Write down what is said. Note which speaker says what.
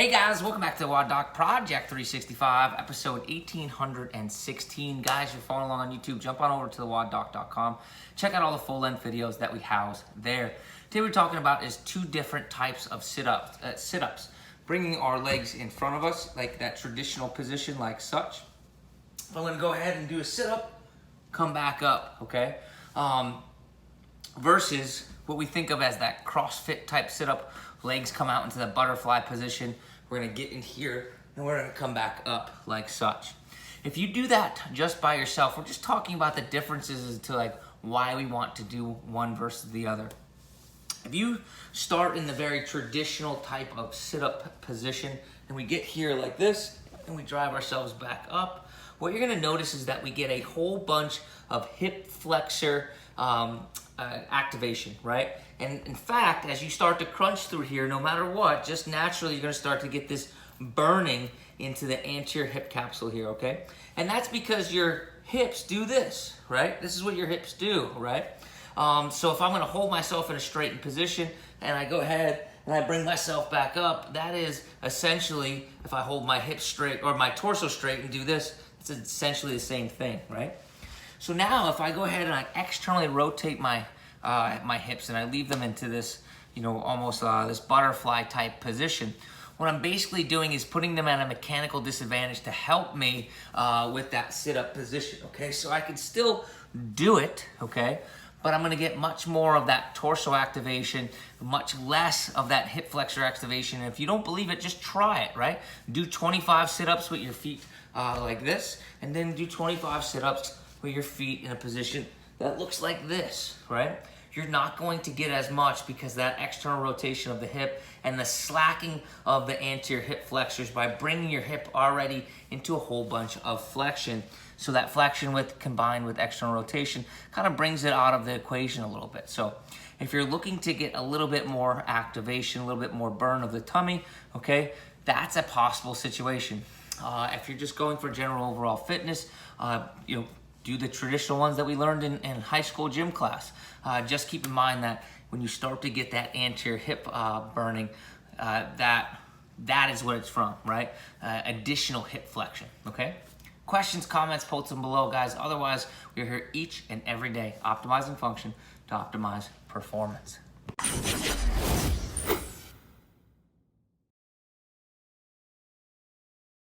Speaker 1: Hey guys, welcome back to the WODdoc Project 365, episode 1816. Guys, you're following along on YouTube, jump on over to the WODdoc.com. Check out all the full-length videos that we house there. Today we're talking about is two different types of sit-ups. Bringing our legs in front of us, like that traditional position, like such. If I'm gonna go ahead and do a sit-up, come back up, okay? Versus what we think of as that CrossFit type sit-up. Legs come out into the butterfly position. We're gonna get in here and we're gonna come back up like such. If you do that just by yourself, we're just talking about the differences as to like why we want to do one versus the other. If you start in the very traditional type of sit-up position and we get here like this and we drive ourselves back up, what you're gonna notice is that we get a whole bunch of hip flexor activation, right? And in fact, as you start to crunch through here, no matter what, just naturally you're gonna start to get this burning into the anterior hip capsule here, okay? And that's because your hips do this, right? This is what your hips do, right? So if I'm gonna hold myself in a straightened position and I go ahead and I bring myself back up, that is essentially, if I hold my hips straight or my torso straight and do this, it's essentially the same thing, right? So now if I go ahead and I externally rotate my my hips and I leave them into this, almost this butterfly type position, what I'm basically doing is putting them at a mechanical disadvantage to help me with that sit-up position, okay? So I can still do it, okay? But I'm gonna get much more of that torso activation, much less of that hip flexor activation. And if you don't believe it, just try it, right? Do 25 sit-ups with your feet like this, and then do 25 sit-ups with your feet in a position that looks like this, right? You're not going to get as much because that external rotation of the hip and the slacking of the anterior hip flexors by bringing your hip already into a whole bunch of flexion. So that flexion combined with external rotation kind of brings it out of the equation a little bit. So if you're looking to get a little bit more activation, a little bit more burn of the tummy, okay, that's a possible situation. If you're just going for general overall fitness, do the traditional ones that we learned in high school gym class. Just keep in mind that when you start to get that anterior hip burning, that is what it's from, right? Additional hip flexion, okay? Questions, comments, post them below, guys. Otherwise, we're here each and every day optimizing function to optimize performance.